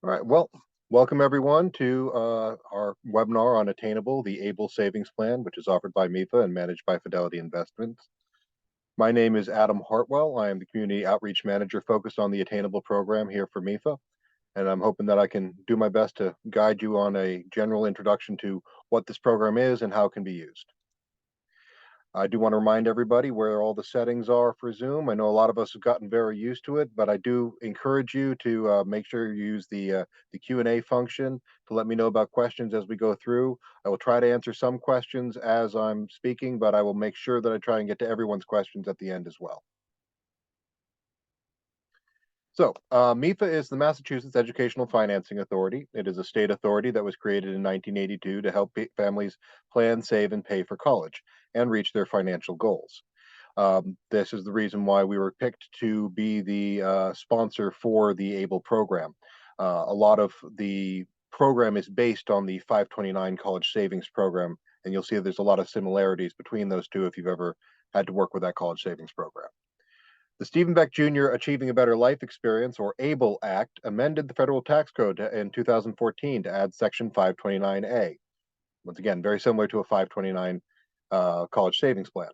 All right. Well, welcome everyone to our webinar on Attainable, the Able Savings Plan, which is offered by MEFA and managed by Fidelity Investments. My name is Adam Hartwell. I am the Community Outreach Manager focused on the Attainable program here for MEFA, and I'm hoping that I can do my best to guide you on a general introduction to what this program is and how it can be used. I do want to remind everybody where all the settings are for Zoom. I know a lot of us have gotten very used to it, but I do encourage you to make sure you use the Q&A function to let me know about questions as we go through. I will try to answer some questions as I'm speaking, but I will make sure that I try and get to everyone's questions at the end as well. So, MEFA is the Massachusetts Educational Financing Authority. It is a state authority that was created in 1982 to help families plan, save, and pay for college and reach their financial goals. This is the reason why we were picked to be the sponsor for the ABLE program. A lot of the program is based on the 529 College Savings Program, and you'll see that there's a lot of similarities between those two if you've ever had to work with that college savings program. The Stephen Beck Jr. Achieving a Better Life Experience, or ABLE Act, amended the federal tax code in 2014 to add Section 529A. Once again, very similar to a 529 college savings plan.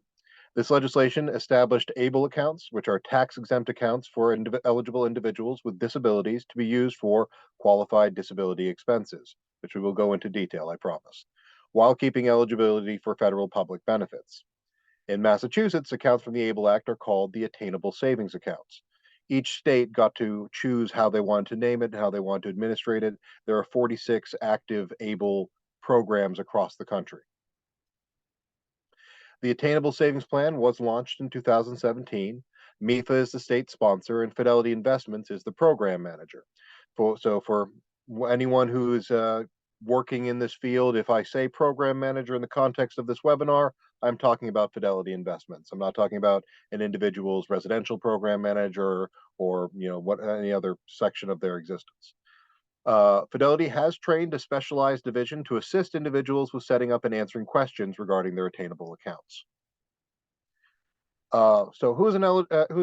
This legislation established ABLE accounts, which are tax-exempt accounts for eligible individuals with disabilities to be used for qualified disability expenses, which we will go into detail, I promise, while keeping eligibility for federal public benefits. In Massachusetts, accounts from the ABLE Act are called the Attainable Savings accounts. Each state got to choose how they wanted to name it, how they wanted to administrate it. There are 46 active ABLE programs across the country. The Attainable Savings Plan was launched in 2017. MEFA is the state sponsor, and Fidelity Investments is the program manager. So for anyone who is working in this field, if I say program manager in the context of this webinar, I'm talking about Fidelity Investments. I'm not talking about an individual's residential program manager or what any other section of their existence. Fidelity has trained a specialized division to assist individuals with setting up and answering questions regarding their attainable accounts. So who's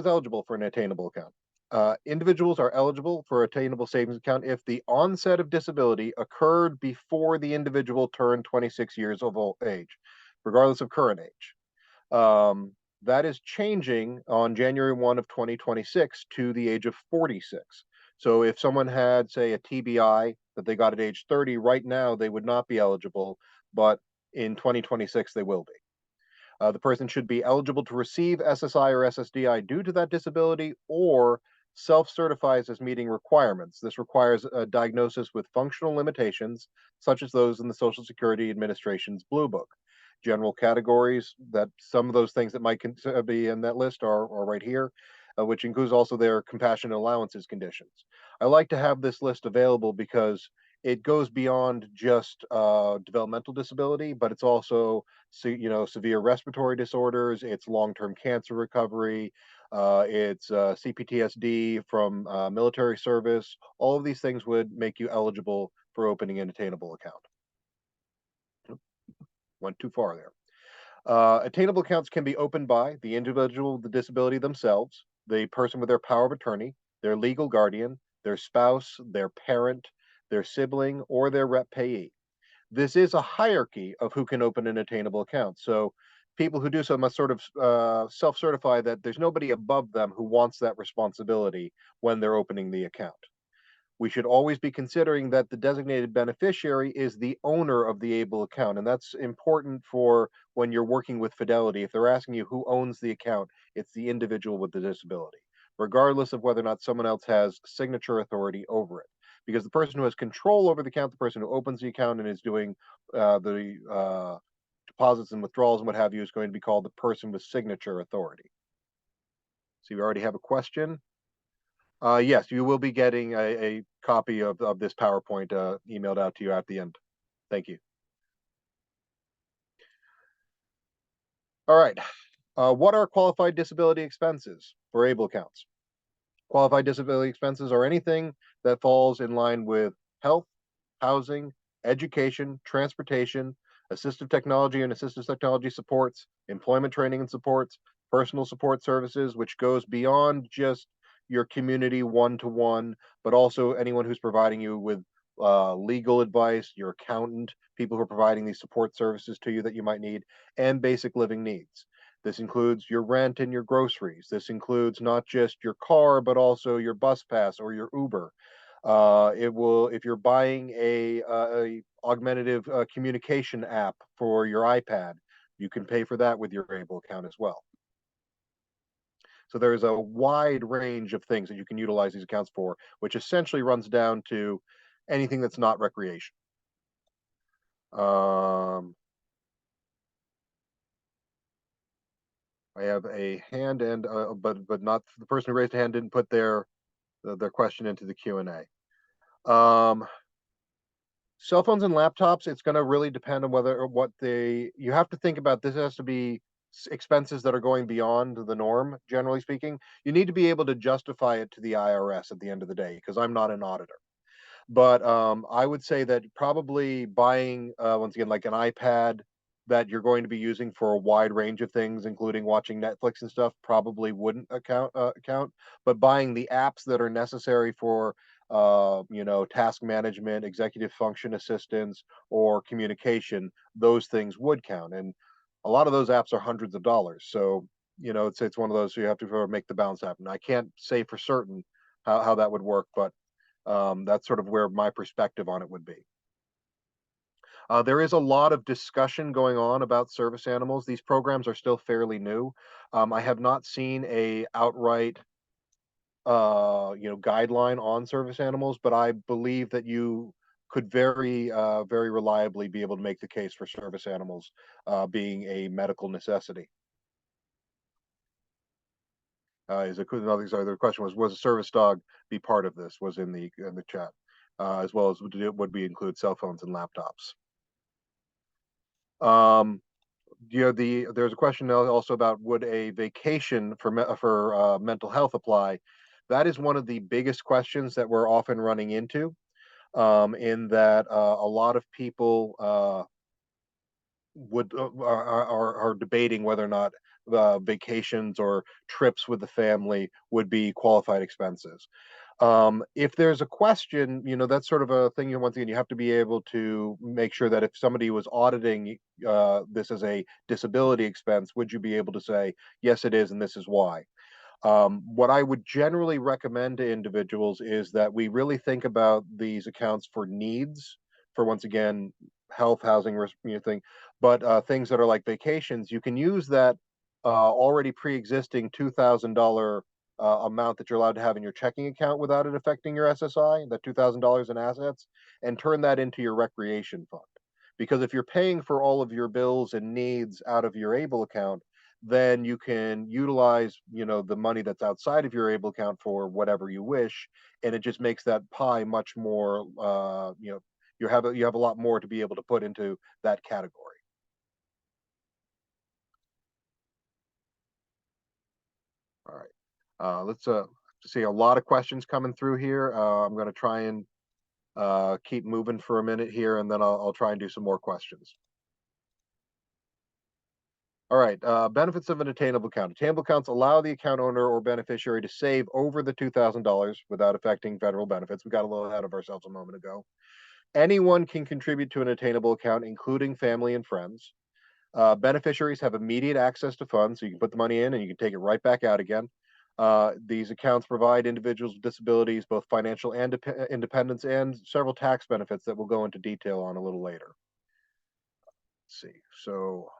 eligible for an attainable account? Individuals are eligible for attainable savings account if the onset of disability occurred before the individual turned 26 years of age, regardless of current age. That is changing on January 1 of 2026 to the age of 46. So if someone had, say, a TBI that they got at age 30, right now they would not be eligible, but in 2026 they will be. The person should be eligible to receive SSI or SSDI due to that disability or self-certifies as meeting requirements. This requires a diagnosis with functional limitations, such as those in the Social Security Administration's Blue Book. General categories that some of those things that might be in that list are right here, which includes also their compassionate allowances conditions. I like to have this list available because it goes beyond just developmental disability, but it's also severe respiratory disorders, it's long-term cancer recovery, it's CPTSD from military service. All of these things would make you eligible for opening an attainable account. Went too far there. Attainable accounts can be opened by the individual with the disability themselves, the person with their power of attorney, their legal guardian, their spouse, their parent, their sibling, or their rep payee. This is a hierarchy of who can open an attainable account. So people who do so must sort of self-certify that there's nobody above them who wants that responsibility when they're opening the account. We should always be considering that the designated beneficiary is the owner of the ABLE account. And that's important for when you're working with Fidelity. If they're asking you who owns the account, it's the individual with the disability, regardless of whether or not someone else has signature authority over it. Because the person who has control over the account, the person who opens the account and is doing the deposits and withdrawals and what have you, is going to be called the person with signature authority. So you already have a question. Yes, you will be getting a copy of this PowerPoint emailed out to you at the end. Thank you. All right. What are qualified disability expenses for ABLE accounts? Qualified disability expenses are anything that falls in line with health, housing, education, transportation, assistive technology and assistive technology supports, employment training and supports, personal support services, which goes beyond just your community one-to-one, but also anyone who's providing you with legal advice, your accountant, people who are providing these support services to you that you might need, and basic living needs. This includes your rent and your groceries. This includes not just your car, but also your bus pass or your Uber. It will, if you're buying a augmentative communication app for your iPad, you can pay for that with your Able account as well. So there's a wide range of things that you can utilize these accounts for, which essentially runs down to anything that's not recreation. Um, I have a hand, and but not the person who raised a hand didn't put their question into the Q&A. Cell phones and laptops, it's going to really depend on whether or what you have to think about. This has to be expenses that are going beyond the norm, generally speaking. You need to be able to justify it to the IRS at the end of the day, because I'm not an auditor. But I would say that probably buying, once again, like an iPad that you're going to be using for a wide range of things, including watching Netflix and stuff, probably wouldn't account. But buying the apps that are necessary for, task management, executive function assistance, or communication, those things would count. And a lot of those apps are hundreds of dollars. So, it's one of those, so you have to sort of make the balance happen. I can't say for certain how that would work, but that's sort of where my perspective on it would be. There is a lot of discussion going on about service animals. These programs are still fairly new. I have not seen a outright, guideline on service animals, but I believe that you could very reliably be able to make the case for service animals being a medical necessity. Is it another? Sorry, the question was a service dog be part of this? Was in the chat, as well as would we include cell phones and laptops? Um, there's a question also about would a vacation for mental health apply? That is one of the biggest questions that we're often running into. In that a lot of people would are debating whether or not vacations or trips with the family would be qualified expenses. If there's a question, that's sort of a thing. Once again, you have to be able to make sure that if somebody was auditing this as a disability expense, would you be able to say yes, it is, and this is why? What I would generally recommend to individuals is that we really think about these accounts for needs, for once again, health, housing, thing, but things that are like vacations, you can use that already pre-existing $2,000 amount that you're allowed to have in your checking account without it affecting your SSI, that $2,000 in assets, and turn that into your recreation fund. Because if you're paying for all of your bills and needs out of your ABLE account, then you can utilize, the money that's outside of your ABLE account for whatever you wish, and it just makes that pie much more. You have a lot more to be able to put into that category. All right, let's see a lot of questions coming through here. I'm going to try and keep moving for a minute here, and then I'll try and do some more questions. All right, benefits of an attainable account. Attainable accounts allow the account owner or beneficiary to save over the $2,000 without affecting federal benefits. We got a little ahead of ourselves a moment ago. Anyone can contribute to an attainable account, including family and friends. Beneficiaries have immediate access to funds, so you can put the money in and you can take it right back out again. These accounts provide individuals with disabilities both financial and independence, and several tax benefits that we'll go into detail on a little later. Let's see. So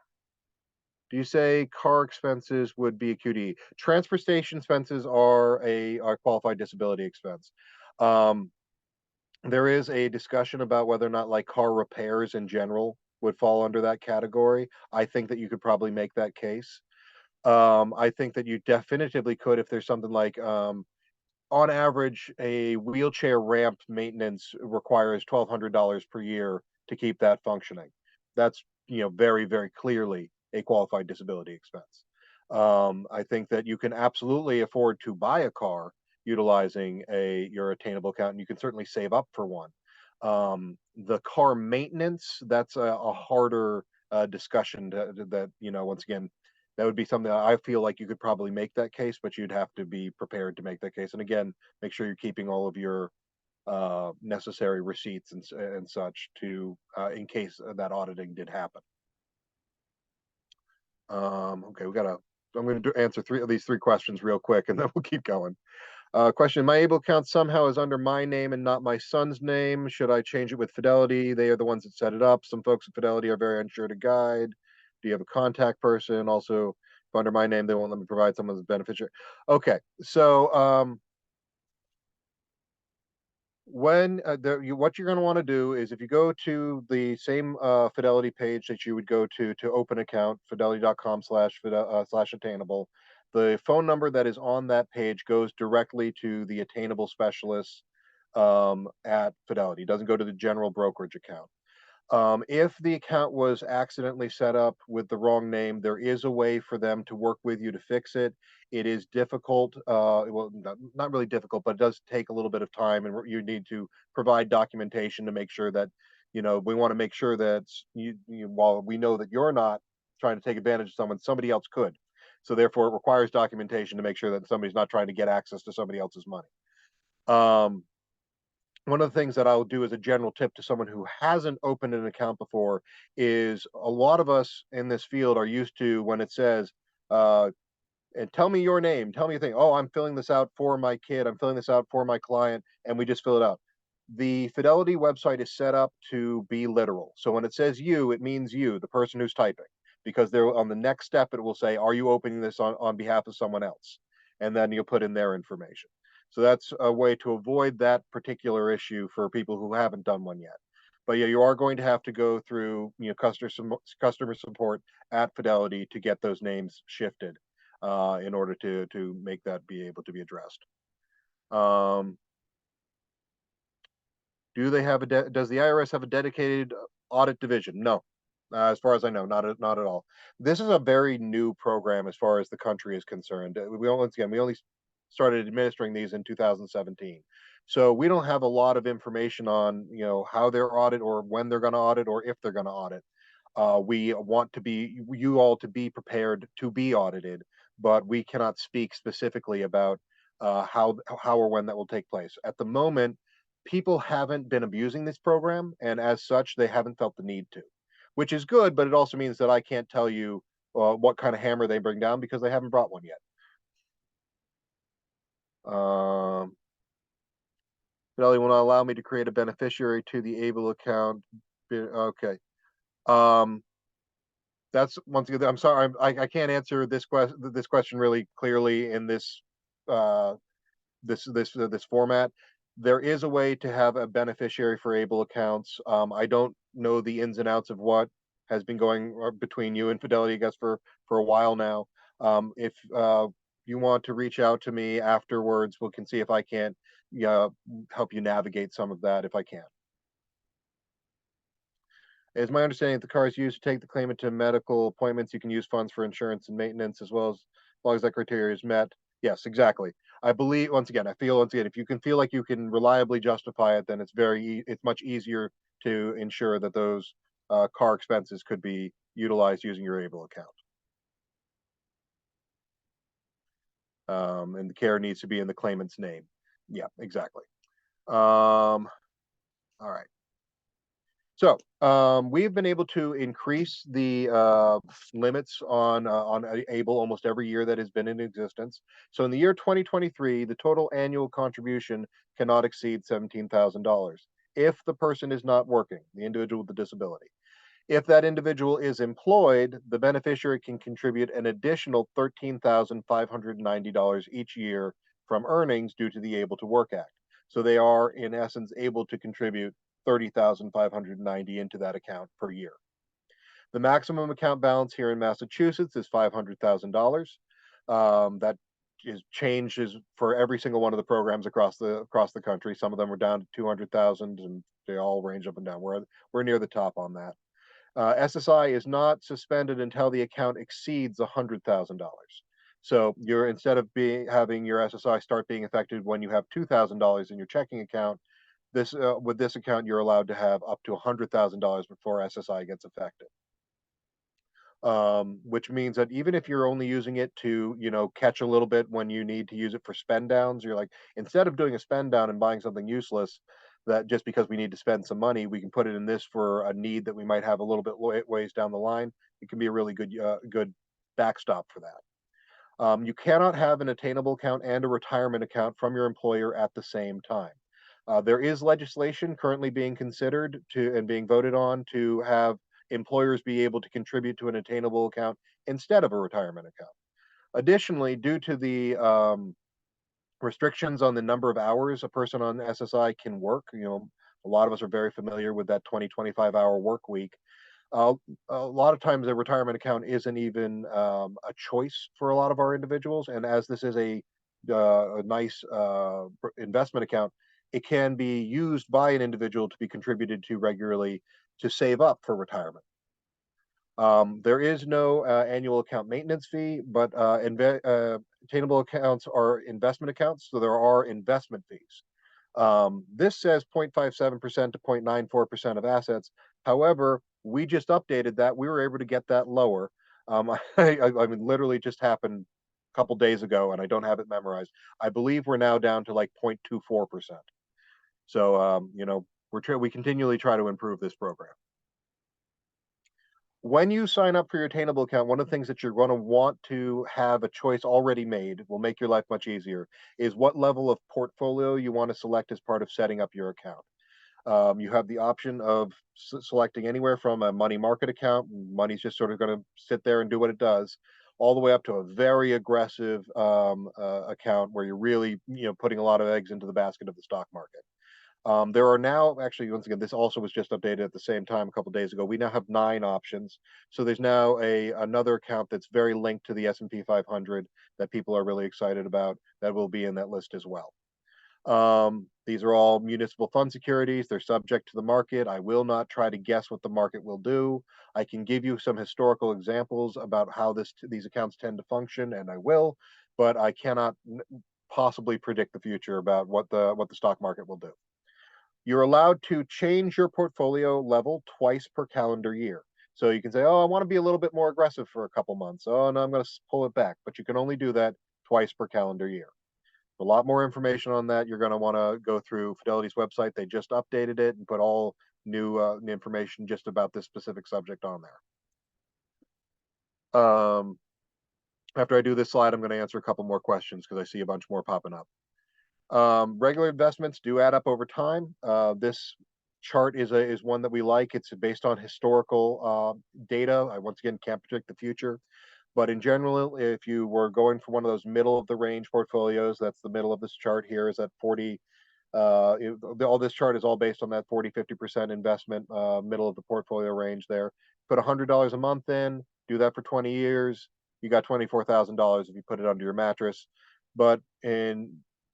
do you say car expenses would be a QDE? Transfer station expenses are a qualified disability expense. There is a discussion about whether or not like car repairs in general would fall under that category. I think that you could probably make that case. I think that you definitively could if there's something like on average, a wheelchair ramp maintenance requires $1,200 per year to keep that functioning. That's very clearly a qualified disability expense. I think that you can absolutely afford to buy a car utilizing your attainable account, and you can certainly save up for one. The car maintenance, that's a harder discussion that once again That would be something that I feel like you could probably make that case, but you'd have to be prepared to make that case. And again, make sure you're keeping all of your necessary receipts and such to in case that auditing did happen. Okay, I'm going to answer three of these three questions real quick, and then we'll keep going. Question: My able account somehow is under my name and not my son's name. Should I change it with Fidelity? They are the ones that set it up. Some folks at Fidelity are very unsure to guide. Do you have a contact person? Also, if under my name, they won't let me provide someone as a beneficiary. Okay, so what you're going to want to do is if you go to the same Fidelity page that you would go to open account, fidelity.com/slash attainable, the phone number that is on that page goes directly to the attainable specialists at Fidelity. It doesn't go to the general brokerage account. If the account was accidentally set up with the wrong name, there is a way for them to work with you to fix it. It is difficult, well, not really difficult, but it does take a little bit of time, and you need to provide documentation to make sure that, we want to make sure that while we know that you're not trying to take advantage of someone, somebody else could. So therefore, it requires documentation to make sure that somebody's not trying to get access to somebody else's money. Um, One of the things that I'll do as a general tip to someone who hasn't opened an account before is a lot of us in this field are used to when it says, uh, and tell me your name, tell me your thing. Oh, I'm filling this out for my kid. I'm filling this out for my client. And we just fill it out. The Fidelity website is set up to be literal. So when it says you, it means you, the person who's typing, because there on the next step, it will say, are you opening this on behalf of someone else? And then you'll put in their information. So that's a way to avoid that particular issue for people who haven't done one yet. But yeah, you are going to have to go through, customer support at Fidelity to get those names shifted in order to make that be able to be addressed. Um, does the IRS have a dedicated audit division? No, as far as I know, not at all. This is a very new program as far as the country is concerned. We only started administering these in 2017, so we don't have a lot of information on how they're audit or when they're going to audit or if they're going to audit. We want you all to be prepared to be audited, but we cannot speak specifically about how or when that will take place. At the moment, people haven't been abusing this program, and as such, they haven't felt the need to, which is good. But it also means that I can't tell you what kind of hammer they bring down because they haven't brought one yet. Um, Fidelity will not allow me to create a beneficiary to the Able account. Okay. Um, that's once again. I'm sorry. I can't answer this question really clearly in uh, this format. There is a way to have a beneficiary for Able accounts. I don't know the ins and outs of what has been going between you and Fidelity, I guess, for a while now. If you want to reach out to me afterwards, we can see if I can't help you navigate some of that if I can. It's my understanding that the car is used to take the claimant to medical appointments. You can use funds for insurance and maintenance as long as that criteria is met. Yes, exactly. I believe I feel once again, if you can feel like you can reliably justify it, then it's much easier to ensure that those car expenses could be utilized using your Able account. And the care needs to be in the claimant's name. Yeah, exactly. All right. So we've been able to increase the limits on Able almost every year that has been in existence. So in the year 2023, the total annual contribution cannot exceed $17,000 if the person is not working, the individual with the disability. If that individual is employed, the beneficiary can contribute an additional $13,590 each year from earnings due to the Able to Work Act. So they are, in essence, able to contribute 30,590 into that account per year. The maximum account balance here in Massachusetts is $500,000. That changes for every single one of the programs across the country. Some of them are down to 200,000, and they all range up and down. We're near the top on that. SSI is not suspended until the account exceeds $100,000. So you're instead of having your SSI start being affected when you have $2,000 in your checking account, with this account you're allowed to have up to $100,000 before SSI gets affected. which means that even if you're only using it to, catch a little bit when you need to use it for spend downs, you're like, instead of doing a spend down and buying something useless, that just because we need to spend some money, we can put it in this for a need that we might have a little bit ways down the line. It can be a really good backstop for that. You cannot have an attainable account and a retirement account from your employer at the same time. There is legislation currently being considered to and being voted on to have employers be able to contribute to an attainable account instead of a retirement account. Additionally, due to the restrictions on the number of hours a person on SSI can work, a lot of us are very familiar with that 20-25 hour work week. Uh, a lot of times, a retirement account isn't even a choice for a lot of our individuals. And as this is a nice investment account, it can be used by an individual to be contributed to regularly to save up for retirement. There is no annual account maintenance fee, but attainable accounts are investment accounts, so there are investment fees. This says 0.57% to 0.94% of assets. However, we just updated that. We were able to get that lower. I mean, literally just happened a couple days ago, and I don't have it memorized. I believe we're now down to like 0.24%. So, we continually try to improve this program. When you sign up for your attainable account, one of the things that you're going to want to have a choice already made will make your life much easier is what level of portfolio you want to select as part of setting up your account. You have the option of selecting anywhere from a money market account, money's just sort of going to sit there and do what it does, all the way up to a very aggressive account where you're really, putting a lot of eggs into the basket of the stock market. There are now actually, once again, this also was just updated at the same time a couple of days ago. We now have 9 options. So there's now another account that's very linked to the S&P 500 that people are really excited about that will be in that list as well. These are all municipal fund securities. They're subject to the market. I will not try to guess what the market will do. I can give you some historical examples about how these accounts tend to function, and I will, but I cannot possibly predict the future about what the stock market will do. You're allowed to change your portfolio level twice per calendar year. So you can say, oh, I want to be a little bit more aggressive for a couple months. Oh, no, I'm going to pull it back. But you can only do that twice per calendar year. A lot more information on that. You're going to want to go through Fidelity's website. They just updated it and put all new information just about this specific subject on there. After I do this slide, I'm going to answer a couple more questions because I see a bunch more popping up. Regular investments do add up over time. This chart is one that we like. It's based on historical data. I once again can't predict the future, but in general, if you were going for one of those middle of the range portfolios, that's the middle of this chart here is at 40. All this chart is all based on that 40-50% investment, middle of the portfolio range there. Put $100 a month in, do that for 20 years. You got $24,000 if you put it under your mattress. But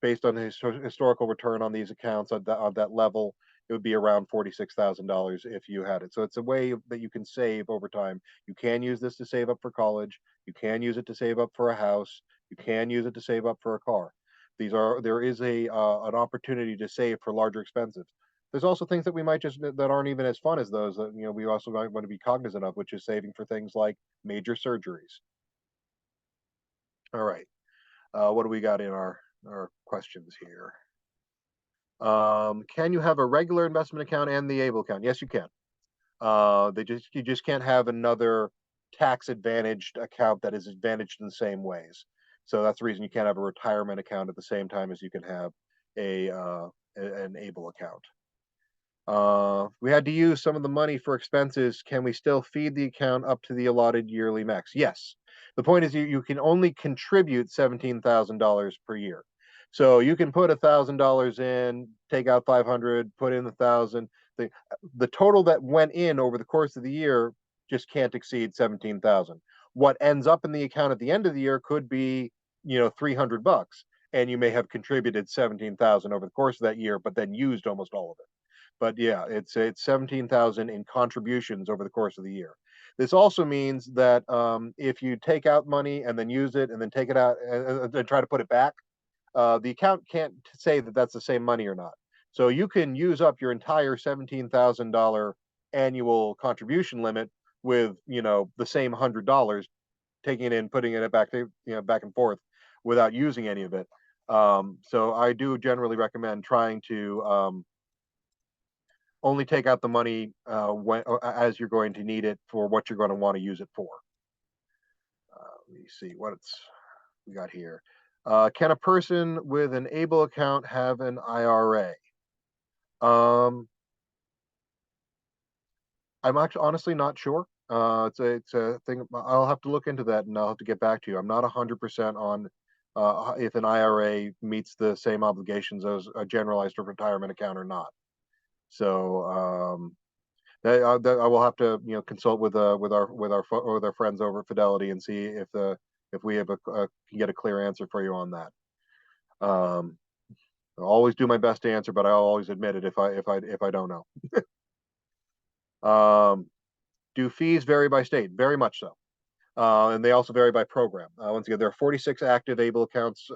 based on the historical return on these accounts on that level, it would be around $46,000 if you had it. So it's a way that you can save over time. You can use this to save up for college. You can use it to save up for a house. You can use it to save up for a car. There is an opportunity to save for larger expenses. There's also things that we might that aren't even as fun as those that we also might want to be cognizant of, which is saving for things like major surgeries. All right, what do we got in our questions here? Can you have a regular investment account and the ABLE account? Yes, you can. You just can't have another tax advantaged account that is advantaged in the same ways. So that's the reason you can't have a retirement account at the same time as you can have an ABLE account. We had to use some of the money for expenses. Can we still feed the account up to the allotted yearly max? Yes. The point is you can only contribute $17,000 per year. So you can put $1,000 in, take out 500, put in 1,000. The total that went in over the course of the year just can't exceed 17,000. What ends up in the account at the end of the year could be, $300, and you may have contributed 17,000 over the course of that year, but then used almost all of it. But yeah, it's 17,000 in contributions over the course of the year. This also means that if you take out money and then use it and then take it out and try to put it back, the account can't say that that's the same money or not. So you can use up your entire $17,000 annual contribution limit, with, the same $100, taking it in, putting it back to, back and forth without using any of it. So I do generally recommend trying to only take out the money when as you're going to need it for what you're going to want to use it for. Let me see what we got here. Can a person with an ABLE account have an IRA? Um, I'm actually honestly not sure. It's a thing. I'll have to look into that, and I'll have to get back to you. I'm not 100% on if an IRA meets the same obligations as a generalized retirement account or not. So that I will have to consult with our friends over at Fidelity and see if we have can get a clear answer for you on that. Um, I'll always do my best to answer, but I'll always admit it if I don't know. Um, do fees vary by state? Very much so. And they also vary by program. Once again, there are 46 active ABLE accounts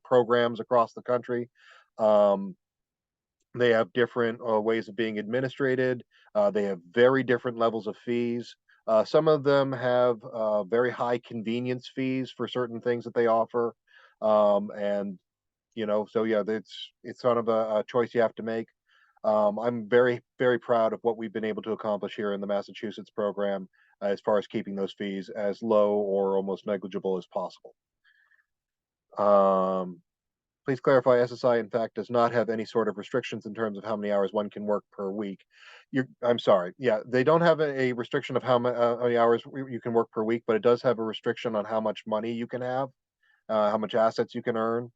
programs across the country. Um, they have different ways of being administrated. They have very different levels of fees. Some of them have very high convenience fees for certain things that they offer, and so yeah, it's sort of a choice you have to make. I'm very proud of what we've been able to accomplish here in the Massachusetts program as far as keeping those fees as low or almost negligible as possible. Um, Please clarify, SSI in fact does not have any sort of restrictions in terms of how many hours one can work per week. I'm sorry. Yeah, they don't have a restriction of how many hours you can work per week, but it does have a restriction on how much money you can have, how much assets you can earn.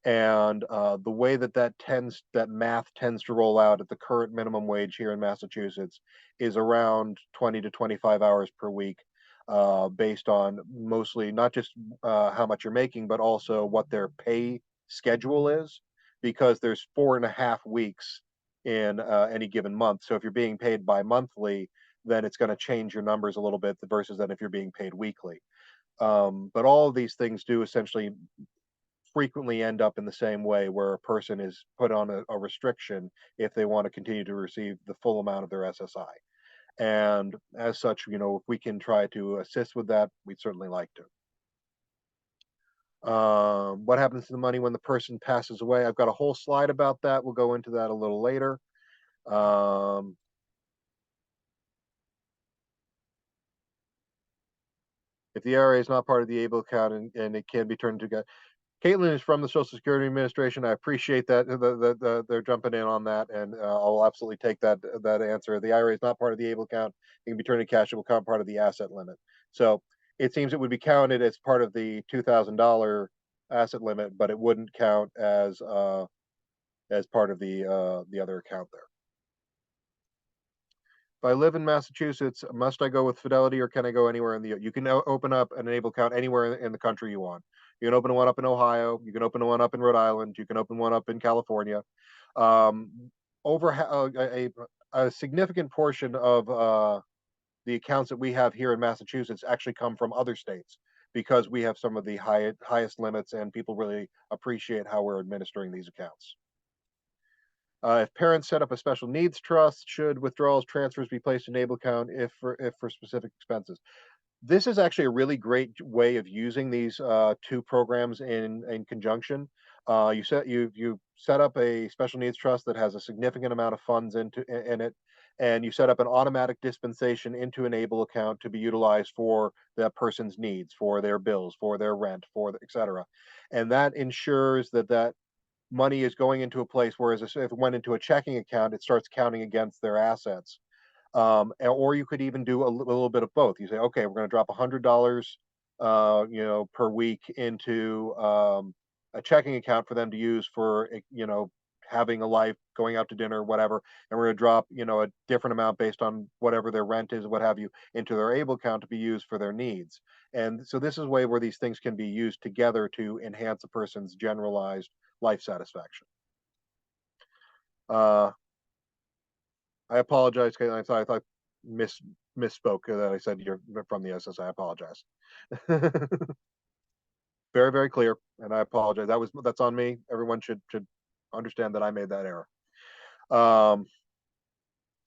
And the way that math tends to roll out at the current minimum wage here in Massachusetts is around 20 to 25 hours per week, based on mostly not just how much you're making, but also what their pay schedule is, because there's 4.5 weeks in any given month. So if you're being paid bi-monthly, then it's going to change your numbers a little bit versus than if you're being paid weekly. But all of these things do essentially frequently end up in the same way, where a person is put on a restriction if they want to continue to receive the full amount of their SSI. And as such, if we can try to assist with that, we'd certainly like to. What happens to the money when the person passes away? I've got a whole slide about that. We'll go into that a little later. Um, if the IRA is not part of the ABLE account and it can be turned into Caitlin is from the Social Security Administration. I appreciate that they're jumping in on that, and I'll absolutely take that answer. The IRA is not part of the ABLE account. It can be turned into cash. It will count part of the asset limit. So it seems it would be counted as part of the $2,000 asset limit, but it wouldn't count as part of the other account there. If I live in Massachusetts, must I go with Fidelity or can I go anywhere in the? You can open up an Enable account anywhere in the country you want. You can open one up in Ohio. You can open one up in Rhode Island. You can open one up in California. Um, over a significant portion of the accounts that we have here in Massachusetts actually come from other states because we have some of the highest limits, and people really appreciate how we're administering these accounts. If parents set up a special needs trust, should withdrawals transfers be placed in Able account if for specific expenses? This is actually a really great way of using these two programs in conjunction. You set up a special needs trust that has a significant amount of funds in it, and you set up an automatic dispensation into an Able account to be utilized for that person's needs, for their bills, for their rent, etc. And that ensures that money is going into a place, whereas if it went into a checking account, it starts counting against their assets. Or you could even do a little bit of both. You say, okay, we're going to drop $100, per week into a checking account for them to use for, having a life, going out to dinner, whatever. And we're going to drop, a different amount based on whatever their rent is, what have you, into their Able account to be used for their needs. And so this is a way where these things can be used together to enhance a person's generalized life satisfaction. Uh, I apologize, Caitlin. I thought misspoke that I said you're from the SS. I apologize. Very clear, and I apologize. That's on me. Everyone should understand that I made that error. Um,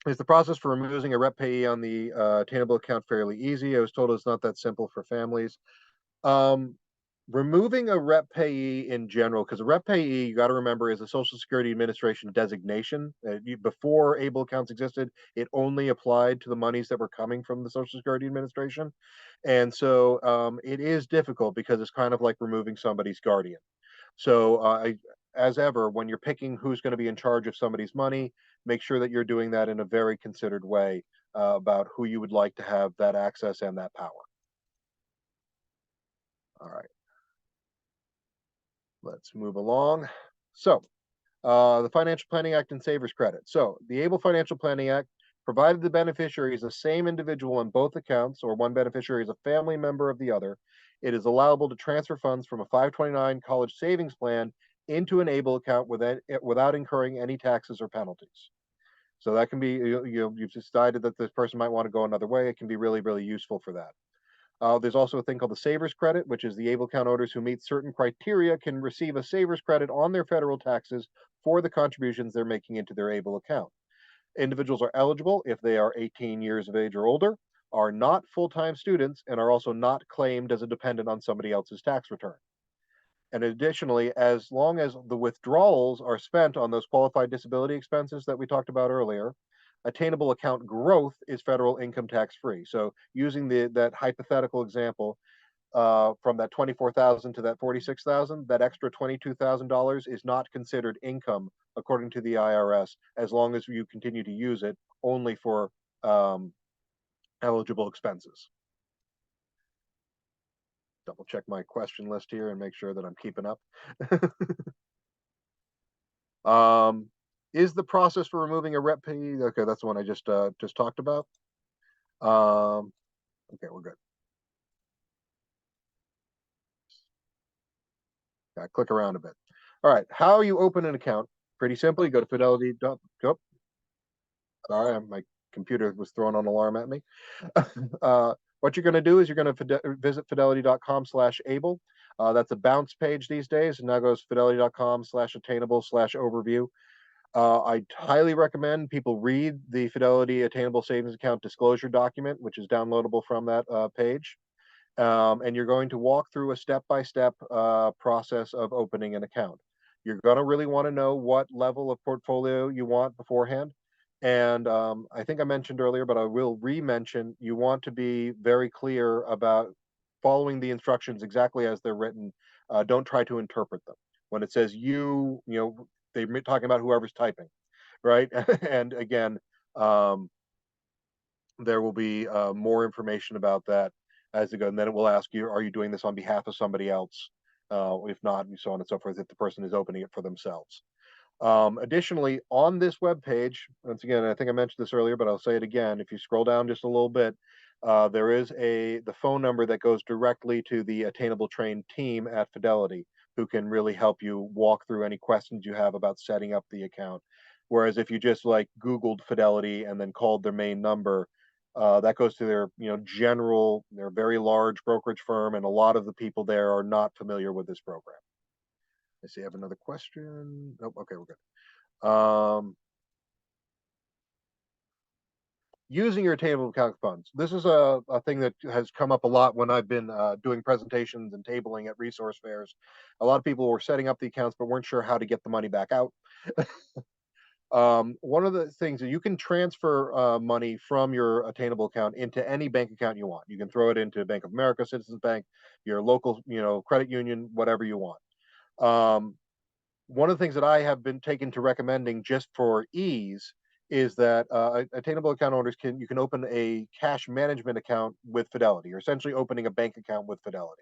Is the process for removing a rep payee on the attainable account fairly easy? I was told it's not that simple for families. Um, Removing a rep payee in general, because a rep payee, you got to remember, is a Social Security Administration designation. Before ABLE accounts existed, it only applied to the monies that were coming from the Social Security Administration. And so it is difficult because it's kind of like removing somebody's guardian. So, as ever, when you're picking who's going to be in charge of somebody's money, make sure that you're doing that in a very considered way about who you would like to have that access and that power. All right, let's move along. So, the Financial Planning Act and Savers Credit. So, the ABLE Financial Planning Act provided the beneficiary is the same individual in both accounts, or one beneficiary is a family member of the other. It is allowable to transfer funds from a 529 college savings plan into an ABLE account without incurring any taxes or penalties. So that can be, you've decided that this person might want to go another way. It can be really, really useful for that. There's also a thing called the Savers Credit, which is the ABLE account holders who meet certain criteria can receive a Savers Credit on their federal taxes for the contributions they're making into their ABLE account. Individuals are eligible if they are 18 years of age or older, are not full-time students, and are also not claimed as a dependent on somebody else's tax return. And additionally, as long as the withdrawals are spent on those qualified disability expenses that we talked about earlier, attainable account growth is federal income tax free. So using that hypothetical example, from that 24,000 to that 46,000, that extra $22,000 is not considered income according to the IRS, as long as you continue to use it only for um, eligible expenses. Double check my question list here and make sure that I'm keeping up. Um, is the process for removing a rep payee? Okay, that's the one I just talked about. Um, okay, we're good. Yeah, click around a bit. All right, how you open an account? Pretty simple. You go to Fidelity. Go. Sorry, my computer was throwing an alarm at me. What you're going to do is you're going to visit fidelity.com/able. That's a bounce page these days, and now goes fidelity.com/attainable/overview. I highly recommend people read the Fidelity Attainable Savings Account disclosure document, which is downloadable from that page. And you're going to walk through a step-by-step process of opening an account. You're going to really want to know what level of portfolio you want beforehand. And I think I mentioned earlier, but I will re-mention, you want to be very clear about following the instructions exactly as they're written. Don't try to interpret them. When it says they're talking about whoever's typing, right? And again, um, there will be more information about that as they go. And then it will ask you, are you doing this on behalf of somebody else? If not, and so on and so forth, if the person is opening it for themselves. Additionally, on this web page, once again, I think I mentioned this earlier, but I'll say it again. If you scroll down just a little bit, there is the phone number that goes directly to the Attainable Trained team at Fidelity, who can really help you walk through any questions you have about setting up the account. Whereas if you just like Googled Fidelity and then called their main number, that goes to their they're a very large brokerage firm, and a lot of the people there are not familiar with this program. I see I have another question. Oh, okay, we're good. Using your table of account funds. This is a thing that has come up a lot when I've been doing presentations and tabling at resource fairs. A lot of people were setting up the accounts but weren't sure how to get the money back out. One of the things that you can transfer money from your attainable account into any bank account you want. You can throw it into Bank of America, Citizens Bank, your local, credit union, whatever you want. One of the things that I have been taken to recommending just for ease is that attainable account owners you can open a cash management account with Fidelity, or essentially opening a bank account with Fidelity.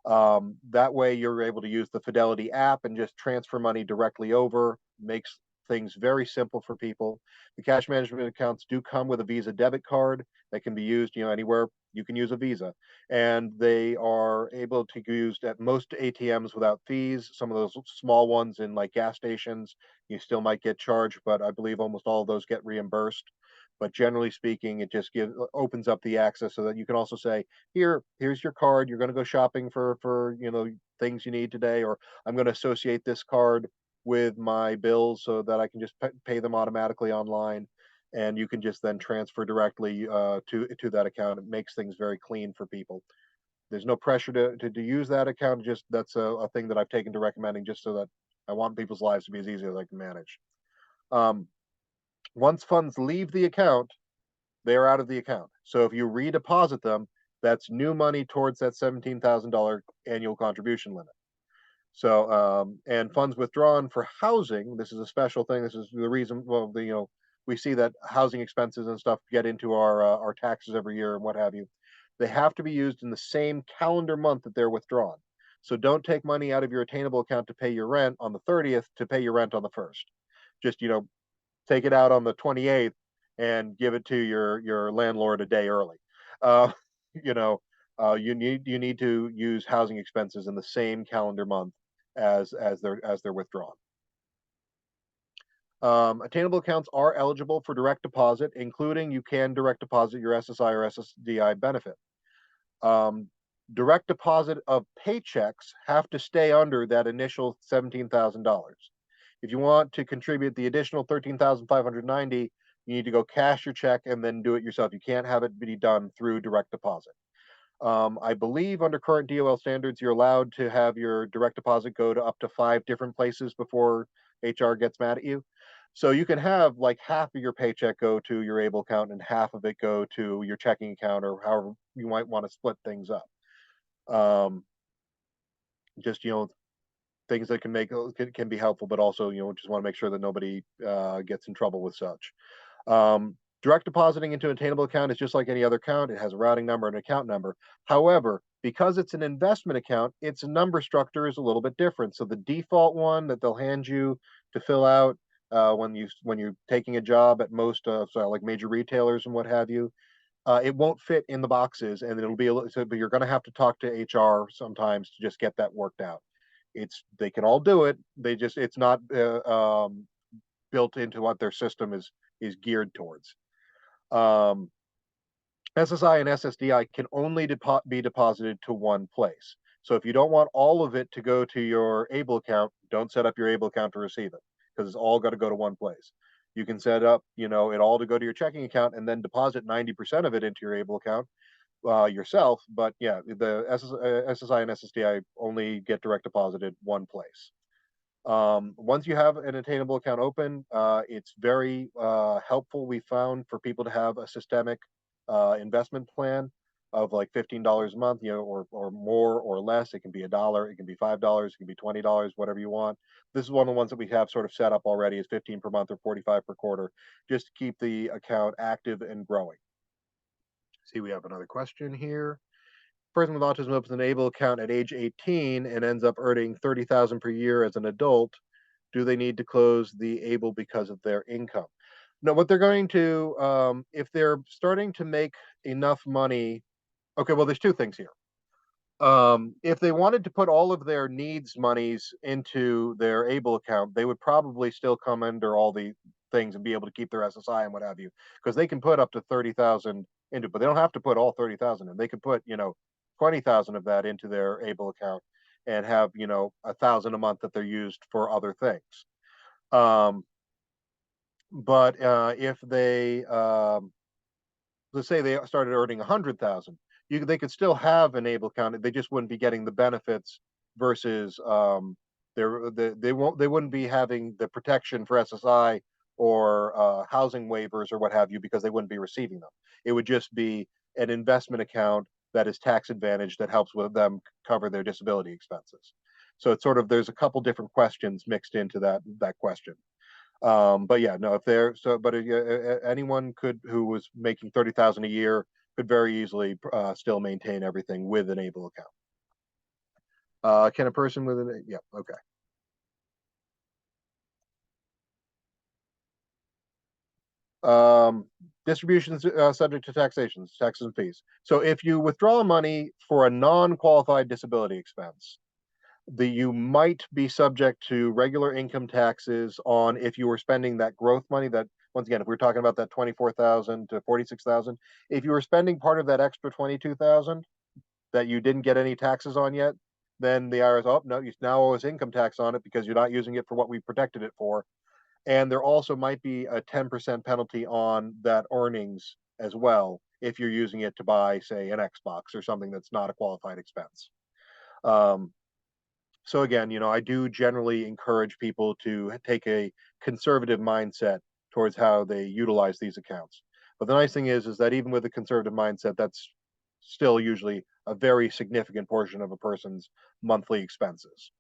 That way, you're able to use the Fidelity app and just transfer money directly over. Makes things very simple for people. The cash management accounts do come with a Visa debit card that can be used, anywhere you can use a Visa, and they are able to be used at most ATMs without fees. Some of those small ones in like gas stations, you still might get charged, but I believe almost all of those get reimbursed. But generally speaking, it just opens up the access so that you can also say, here's your card. You're going to go shopping for things you need today, or I'm going to associate this card with my bills so that I can just pay them automatically online. and you can just then transfer directly to that account. It makes things very clean for people. There's no pressure to use that account. Just that's a thing that I've taken to recommending, just so that I want people's lives to be as easy as I can manage. Um, Once funds leave the account, they are out of the account. So if you redeposit them, that's new money towards that $17,000 annual contribution limit. So, and funds withdrawn for housing, this is a special thing. This is the reason, well, we see that housing expenses and stuff get into our taxes every year and what have you. They have to be used in the same calendar month that they're withdrawn. So don't take money out of your attainable account to pay your rent on the 30th to pay your rent on the 1st. Just, take it out on the 28th and give it to your landlord a day early. Uh, you know, you need to use housing expenses in the same calendar month as they're withdrawn. Attainable accounts are eligible for direct deposit, including you can direct deposit your SSI or SSDI benefit. Um, Direct deposit of paychecks have to stay under that initial $17,000. If you want to contribute the additional 13,590, you need to go cash your check and then do it yourself. You can't have it be done through direct deposit. I believe under current DOL standards, you're allowed to have your direct deposit go to up to 5 different places before HR gets mad at you. So you can have like half of your paycheck go to your able account and half of it go to your checking account, or however you might want to split things up. Um, just things that can make can be helpful, but also just want to make sure that nobody gets in trouble with such. Direct depositing into an attainable account is just like any other account. It has a routing number and an account number. However, because it's an investment account, its number structure is a little bit different. So the default one that they'll hand you to fill out when you're taking a job at most like major retailers and what have you, it won't fit in the boxes, and it'll be a little. So, but you're going to have to talk to HR sometimes to just get that worked out. They can all do it. It's not built into what their system is geared towards. Um, SSI and SSDI can only be deposited to one place. So if you don't want all of it to go to your able account, don't set up your able account to receive it, because it's all got to go to one place. You can set up, it all to go to your checking account and then deposit 90% of it into your able account yourself. But yeah, the SSI and SSDI only get direct deposited one place. Once you have an attainable account open, it's very helpful, we found, for people to have a systemic investment plan of like $15 a month, or more or less. It can be $1, it can be $5, it can be $20, whatever you want. This is one of the ones that we have sort of set up already, is 15 per month or 45 per quarter, just to keep the account active and growing. See, we have another question here. Person with autism opens an able account at age 18 and ends up earning 30,000 per year as an adult. Do they need to close the able because of their income? No, what they're going to, if they're starting to make enough money. Okay, well, there's two things here. If they wanted to put all of their needs monies into their able account, they would probably still come under all the things and be able to keep their SSI and what have you, because they can put up to 30,000 into, but they don't have to put all 30,000 in. They could put 20,000 of that into their able account and have 1,000 a month that they're used for other things. But if they let's say they started earning 100,000, they could still have an able account. They just wouldn't be getting the benefits versus they wouldn't be having the protection for SSI or housing waivers or what have you, because they wouldn't be receiving them. It would just be an investment account that is tax advantage that helps with them cover their disability expenses. So it's sort of, there's a couple different questions mixed into that question. But yeah, no, if they're so, but anyone who was making 30,000 a year could very easily still maintain everything with an able account. Can a person with an, yeah, okay. Distributions subject to taxations, taxes and fees. So if you withdraw money for a non-qualified disability expense, you might be subject to regular income taxes on, if you were spending that growth money. That, once again, if we're talking about that 24,000 to 46,000, if you were spending part of that extra 22,000 that you didn't get any taxes on yet, then the IRS, oh no, you now owe us income tax on it because you're not using it for what we protected it for. And there also might be a 10% penalty on that earnings as well if you're using it to buy, say, an Xbox or something that's not a qualified expense. Um, so again, I do generally encourage people to take a conservative mindset towards how they utilize these accounts. But the nice thing is that even with a conservative mindset, that's still usually a very significant portion of a person's monthly expenses.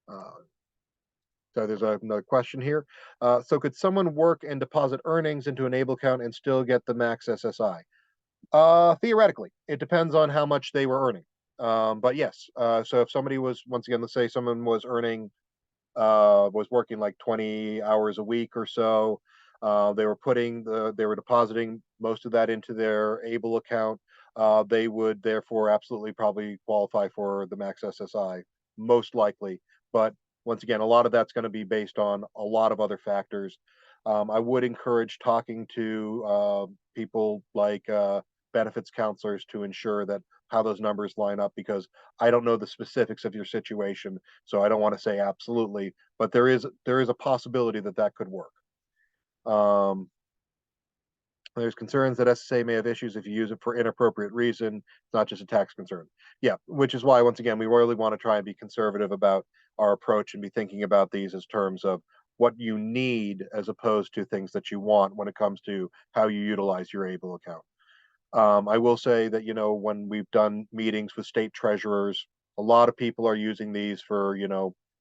Uh, so there's another question here. So could someone work and deposit earnings into an Able account and still get the max SSI? Theoretically, it depends on how much they were earning. But yes, so if somebody was, once again, let's say someone was earning, was working like 20 hours a week or so, they were depositing most of that into their Able account. They would therefore absolutely probably qualify for the max SSI, most likely. But once again, a lot of that's going to be based on a lot of other factors. I would encourage talking to people like benefits counselors to ensure that how those numbers line up, because I don't know the specifics of your situation, so I don't want to say absolutely, but there is a possibility that that could work. Um, there's concerns that SSA may have issues if you use it for inappropriate reason. It's not just a tax concern. Yeah, which is why once again we really want to try and be conservative about our approach and be thinking about these as terms of what you need as opposed to things that you want when it comes to how you utilize your Able account. I will say that, when we've done meetings with state treasurers, a lot of people are using these for,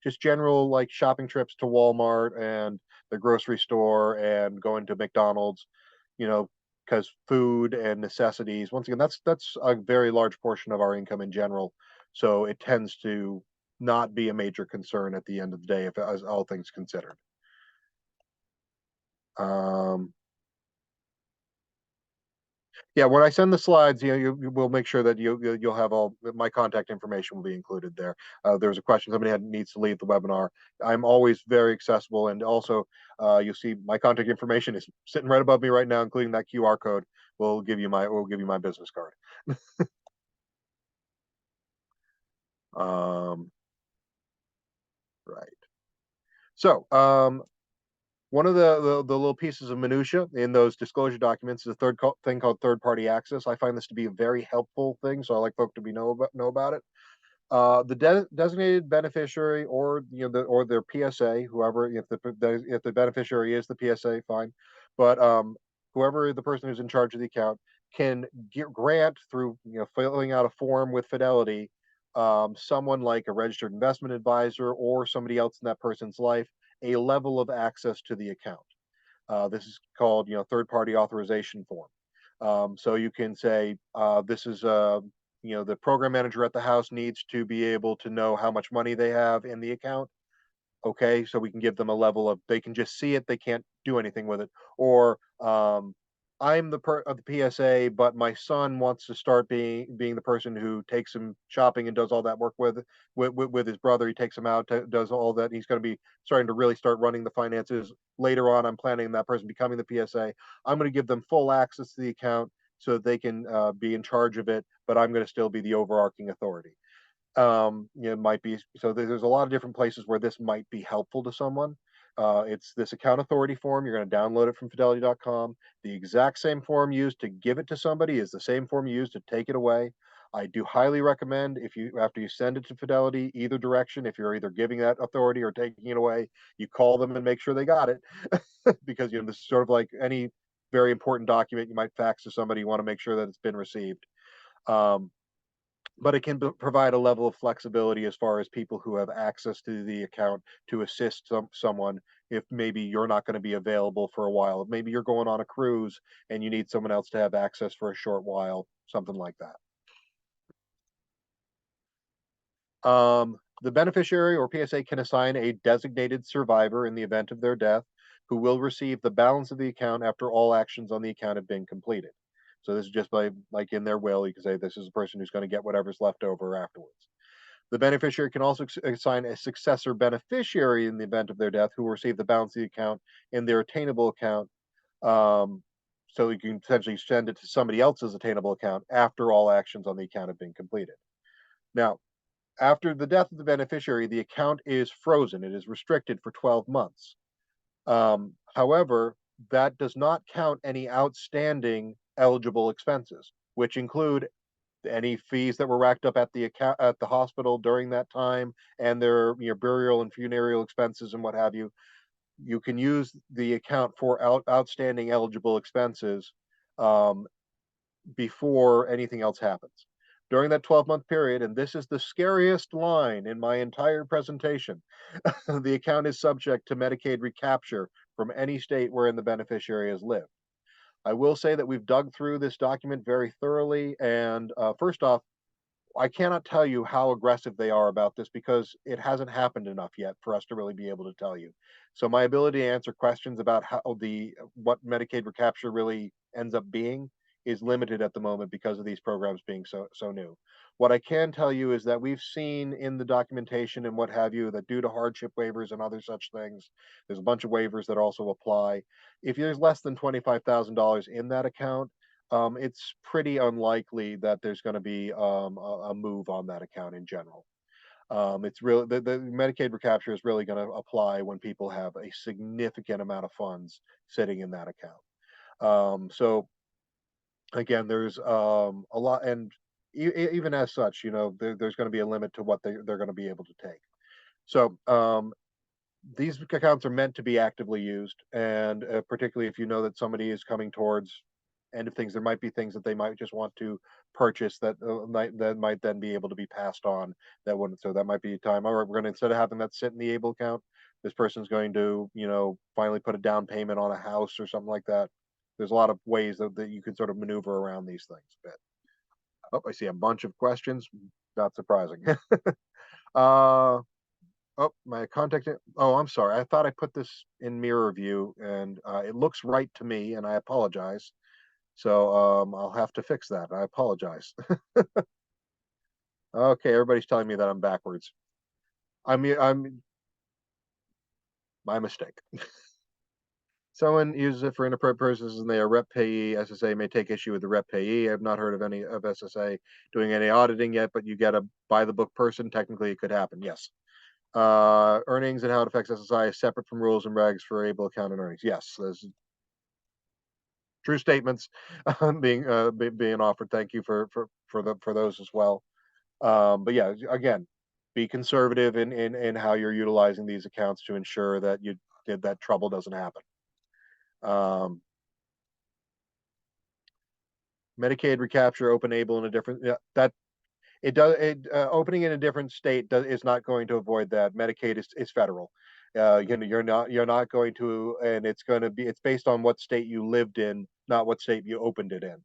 just general like shopping trips to Walmart and the grocery store and going to McDonald's, you know, because food and necessities, once again, that's a very large portion of our income in general. So it tends to not be a major concern at the end of the day, if as all things considered. Um, Yeah, when I send the slides, you will make sure that you'll have all my contact information will be included there. There was a question somebody had needs to leave the webinar. I'm always very accessible, and also you'll see my contact information is sitting right above me right now, including that QR code. We'll give you my business card. Um, right. So one of the little pieces of minutia in those disclosure documents is a thing called third party access. I find this to be a very helpful thing, so I like folk to be know about it. The designated beneficiary, or or their PSA, whoever, if the beneficiary is the PSA, fine, but whoever the person who's in charge of the account can grant through filling out a form with Fidelity, someone like a registered investment advisor or somebody else in that person's life, a level of access to the account. This is called, third party authorization form. So you can say, this is, the program manager at the house needs to be able to know how much money they have in the account. Okay, so we can give them a level of, they can just see it, they can't do anything with it. Or I'm the PSA, but my son wants to start being the person who takes him shopping and does all that work with his brother. He takes him out, does all that. He's going to be starting to really start running the finances later on. I'm planning that person becoming the PSA. I'm going to give them full access to the account so that they can be in charge of it, but I'm going to still be the overarching authority. It might be, so there's a lot of different places where this might be helpful to someone. It's this account authority form. You're going to download it from fidelity.com. The exact same form used to give it to somebody is the same form you use to take it away. I do highly recommend, if you, after you send it to Fidelity, either direction, if you're either giving that authority or taking it away, you call them and make sure they got it. Because this is sort of like any very important document you might fax to somebody. You want to make sure that it's been received. Um, but it can provide a level of flexibility as far as people who have access to the account to assist someone if maybe you're not going to be available for a while. Maybe you're going on a cruise and you need someone else to have access for a short while, something like that. The beneficiary or PSA can assign a designated survivor in the event of their death, who will receive the balance of the account after all actions on the account have been completed. So this is just by, like, in their will, you can say this is the person who's going to get whatever's left over afterwards. The beneficiary can also assign a successor beneficiary in the event of their death, who will receive the balance of the account in their attainable account. Um, so you can potentially send it to somebody else's attainable account after all actions on the account have been completed. Now, After the death of the beneficiary, the account is frozen. It is restricted for 12 months. However, that does not count any outstanding eligible expenses, which include any fees that were racked up at the account at the hospital during that time, and their your burial and funereal expenses and what have you. You can use the account for outstanding eligible expenses um, before anything else happens. During that 12-month period, and this is the scariest line in my entire presentation, the account is subject to Medicaid recapture from any state wherein the beneficiary has lived. I will say that we've dug through this document very thoroughly, and first off, I cannot tell you how aggressive they are about this because it hasn't happened enough yet for us to really be able to tell you. So my ability to answer questions about how the what Medicaid recapture really ends up being is limited at the moment because of these programs being so new. What I can tell you is that we've seen in the documentation and what have you that due to hardship waivers and other such things, there's a bunch of waivers that also apply. If there's less than $25,000 in that account, it's pretty unlikely that there's going to be a move on that account in general. It's really the Medicaid recapture is really going to apply when people have a significant amount of funds sitting in that account. So again, there's a lot, and even as such, there's going to be a limit to what they're going to be able to take. So these accounts are meant to be actively used, and particularly if you know that somebody is coming towards end of things, there might be things that they might just want to purchase that might then be able to be passed on. That wouldn't, so that might be a time. All right, we're going to, instead of having that sit in the able account, this person's going to finally put a down payment on a house or something like that. There's a lot of ways that you can sort of maneuver around these things a bit. Oh, I see a bunch of questions. Not surprising. uh Oh, my contact. Oh, I'm sorry. I thought I put this in mirror view, and it looks right to me, and I apologize. So I'll have to fix that. I apologize. Okay, everybody's telling me that I'm backwards. I'm my mistake. Someone uses it for inappropriate purposes, and they are rep payee. SSA may take issue with the rep payee. I've not heard of any of SSA doing any auditing yet, but you get a by the book person. Technically, it could happen. Yes. Earnings and how it affects SSI is separate from rules and regs for able account and earnings. Yes, those true statements being offered. Thank you for those as well. But yeah, again, be conservative in how you're utilizing these accounts to ensure that that trouble doesn't happen. Um, Medicaid recapture open able in a different, yeah, that it does it opening in a different state is not going to avoid that. Medicaid is federal. You're not going to, and it's based on what state you lived in, not what state you opened it in.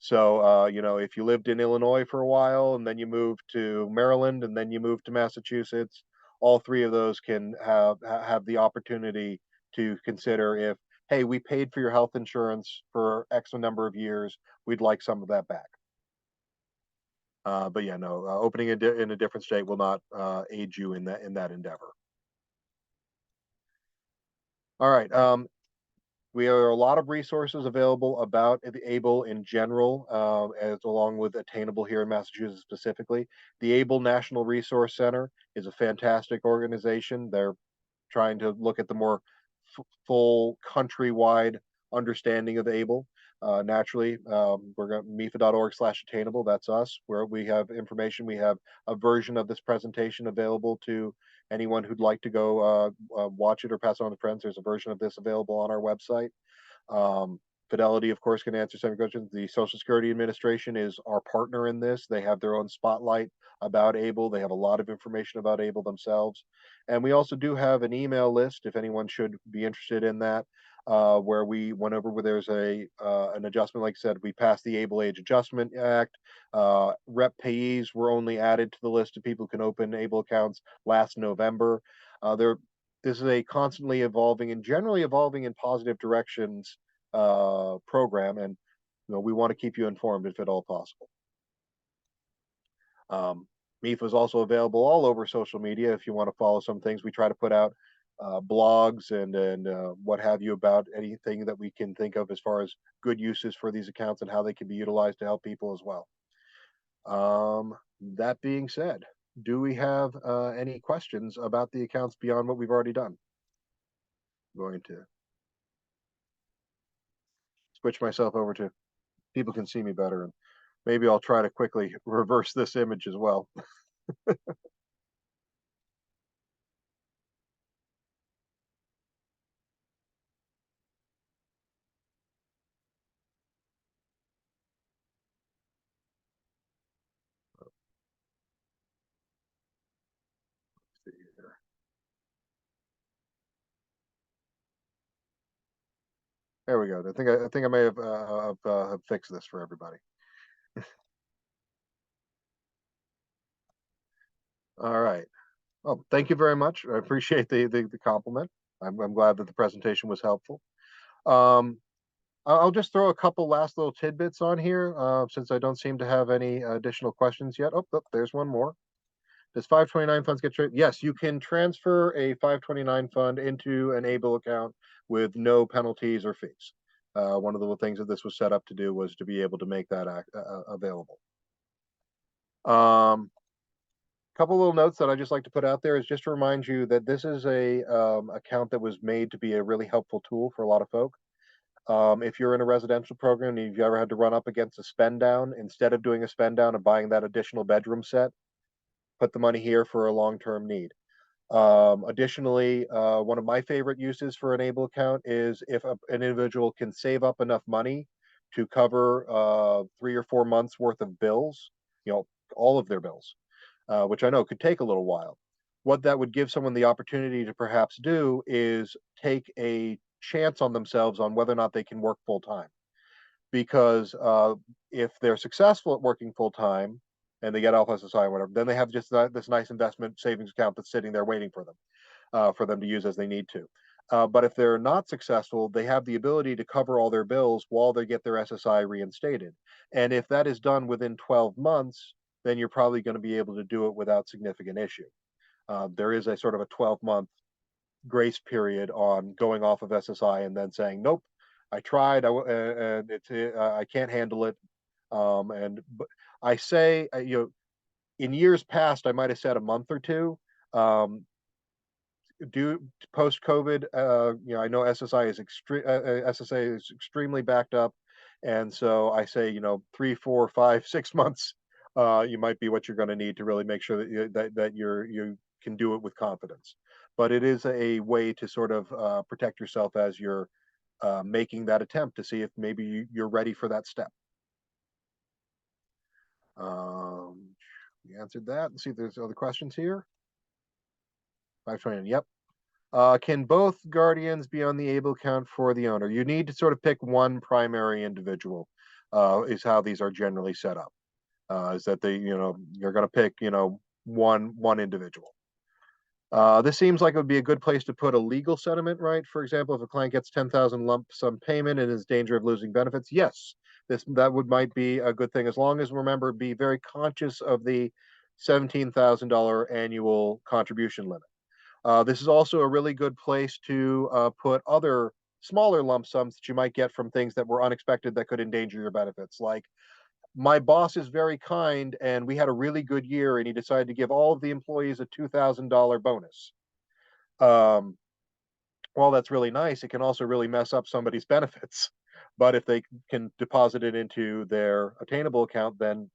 So, if you lived in Illinois for a while and then you moved to Maryland and then you moved to Massachusetts, all three of those can have the opportunity to consider if, hey, we paid for your health insurance for X number of years, we'd like some of that back. But yeah, no, opening in a different state will not aid you in that endeavor. All right. We have a lot of resources available about the ABLE in general, as along with Attainable here in Massachusetts specifically. The ABLE National Resource Center is a fantastic organization. They're trying to look at the more full countrywide understanding of ABLE. Naturally, we're going MEFA.org/attainable. That's us, where we have information. We have a version of this presentation available to anyone who'd like to go watch it or pass it on to friends. There's a version of this available on our website. Um, Fidelity, of course, can answer some questions. The Social Security Administration is our partner in this. They have their own spotlight about ABLE. They have a lot of information about ABLE themselves. And we also do have an email list if anyone should be interested in that, where we went over where there's an adjustment. Like I said, we passed the ABLE Age Adjustment Act. Rep payees were only added to the list of people who can open ABLE accounts last November. This is a constantly evolving and generally evolving in positive directions program, and we want to keep you informed if at all possible. MEFA is also available all over social media if you want to follow some things. We try to put out blogs and what have you about anything that we can think of as far as good uses for these accounts and how they can be utilized to help people as well. That being said, do we have any questions about the accounts beyond what we've already done? I'm going to switch myself over to people can see me better, and maybe I'll try to quickly reverse this image as well. Let's see here. There we go. I think I may have fixed this for everybody. All right. Oh, thank you very much. I appreciate the compliment. I'm glad that the presentation was helpful. Um, I'll just throw a couple last little tidbits on here since I don't seem to have any additional questions yet. Oh, there's one more. Does 529 funds get traded? Yes, you can transfer a 529 fund into an ABLE account with no penalties or fees. One of the things that this was set up to do was to be able to make that available. Couple little notes that I just like to put out there is just to remind you that this is a account that was made to be a really helpful tool for a lot of folk. If you're in a residential program and you've ever had to run up against a spend down, instead of doing a spend down and buying that additional bedroom set, put the money here for a long-term need. Additionally, one of my favorite uses for an ABLE account is if an individual can save up enough money to cover 3 or 4 months worth of bills, all of their bills, which I know could take a little while. What that would give someone the opportunity to perhaps do is take a chance on themselves on whether or not they can work full time. Because if they're successful at working full time and they get Alpha SSI or whatever, then they have just this nice investment savings account that's sitting there waiting for them to use as they need to. But if they're not successful, they have the ability to cover all their bills while they get their SSI reinstated. And if that is done within 12 months, then you're probably going to be able to do it without significant issue. There is a sort of a 12-month grace period on going off of SSI and then saying, nope, I tried, and I can't handle it. But I say, in years past, I might have said a month or two. Um, due post COVID, I know SSA is extremely backed up, and so I say, 3, 4, 5, 6 months, you might be what you're going to need to really make sure that you can do it with confidence. But it is a way to sort of protect yourself as you're making that attempt to see if maybe you're ready for that step. We answered that. Let's see if there's other questions here. 529. Yep. Can both guardians be on the ABLE account for the owner? You need to sort of pick one primary individual, is how these are generally set up. Is that you're going to pick, one individual. This seems like it would be a good place to put a legal settlement, right? For example, if a client gets 10,000 lump sum payment and is in danger of losing benefits, yes, that might be a good thing, as long as, remember, be very conscious of the $17,000 annual contribution limit. This is also a really good place to put other smaller lump sums that you might get from things that were unexpected that could endanger your benefits. Like, my boss is very kind and we had a really good year and he decided to give all of the employees a $2,000 bonus. Um, while that's really nice, it can also really mess up somebody's benefits. But if they can deposit it into their attainable account, then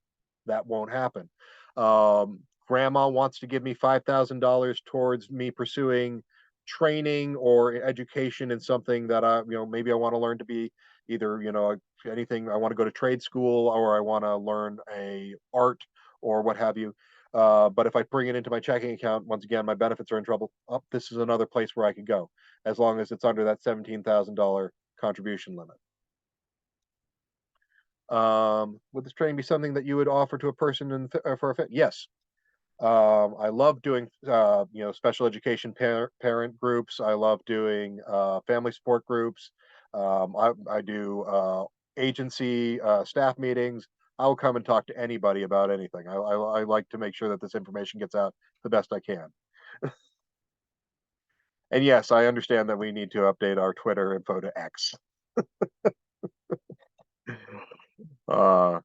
that won't happen. Grandma wants to give me $5,000 towards me pursuing training or education in something that maybe I want to learn to be either, anything. I want to go to trade school or I want to learn a art or what have you. But if I bring it into my checking account, once again, my benefits are in trouble. Oh, this is another place where I could go, as long as it's under that $17,000 contribution limit. Would this training be something that you would offer to a person for a fit? Yes. I love doing, special education parent groups. I love doing family support groups. I do agency staff meetings. I'll come and talk to anybody about anything. I like to make sure that this information gets out the best I can. And yes, I understand that we need to update our Twitter info to X. Uh,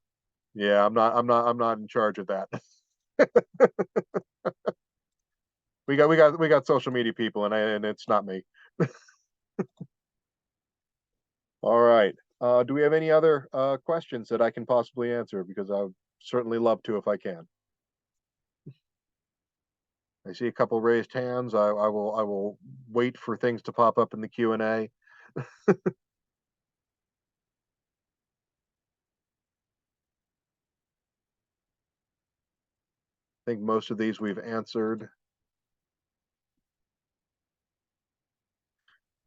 yeah, I'm not in charge of that. We got social media people, and it's not me. All right. Do we have any other questions that I can possibly answer? Because I would certainly love to if I can. I see a couple raised hands. I will wait for things to pop up in the Q&A. I think most of these we've answered. If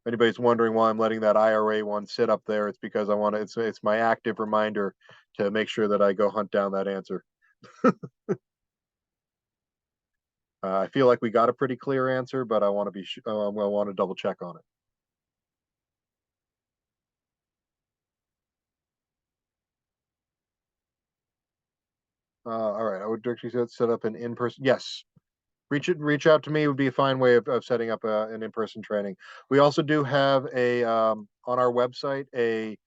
anybody's wondering why I'm letting that IRA one sit up there, it's because I want to. It's my active reminder to make sure that I go hunt down that answer. I feel like we got a pretty clear answer, but I want to I want to double check on it. All right, I would actually set up an in-person. Yes, reach out to me would be a fine way of setting up an in-person training. We also do have a on our website a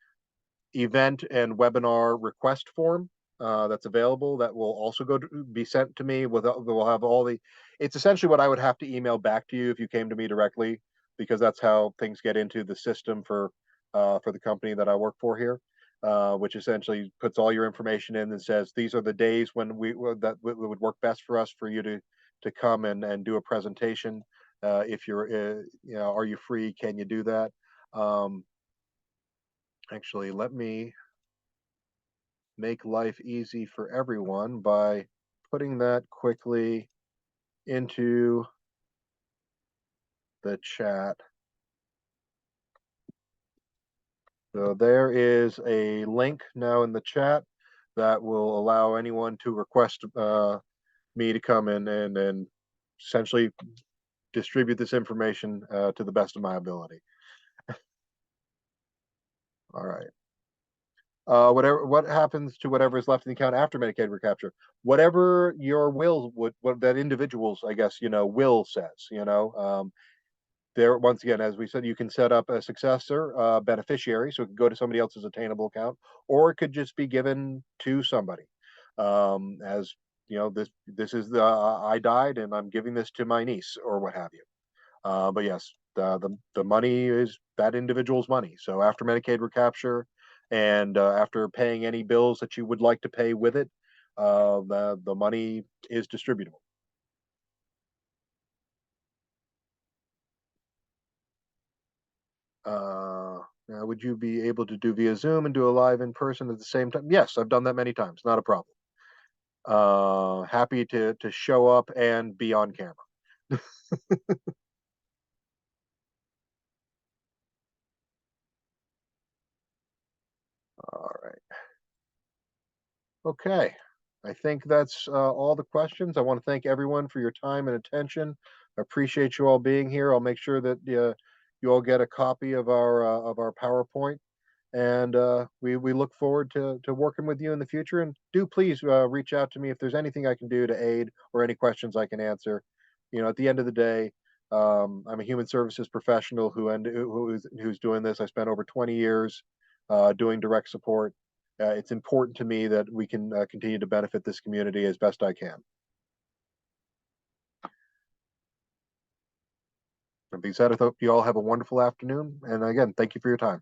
event and webinar request form that's available that will also be sent to me with will have all the it's essentially what I would have to email back to you if you came to me directly, because that's how things get into the system for the company that I work for here, which essentially puts all your information in and says these are the days when that would work best for us for you to come and do a presentation. If you're are you free, can you do that? um, Actually, let me make life easy for everyone by putting that quickly into the chat. So there is a link now in the chat that will allow anyone to request me to come in and essentially distribute this information to the best of my ability. All right. What happens to whatever is left in the account after Medicaid recapture? Whatever your will would, what that individual's, I guess, will says, there, once again, as we said, you can set up a successor beneficiary, so it could go to somebody else's attainable account, or it could just be given to somebody. As this is the I died and I'm giving this to my niece or what have you. But yes, the money is that individual's money. So after Medicaid recapture and after paying any bills that you would like to pay with it, the money is distributable. Now, would you be able to do via Zoom and do a live in person at the same time? Yes, I've done that many times. Not a problem. Happy to show up and be on camera. All right. Okay. I think that's all the questions. I want to thank everyone for your time and attention. I appreciate you all being here. I'll make sure that you all get a copy of our PowerPoint, and we look forward to working with you in the future. And do please reach out to me if there's anything I can do to aid or any questions I can answer. At the end of the day, I'm a human services professional who's doing this. I spent over 20 years doing direct support. It's important to me that we can continue to benefit this community as best I can. That being said, I hope you all have a wonderful afternoon. And again, thank you for your time.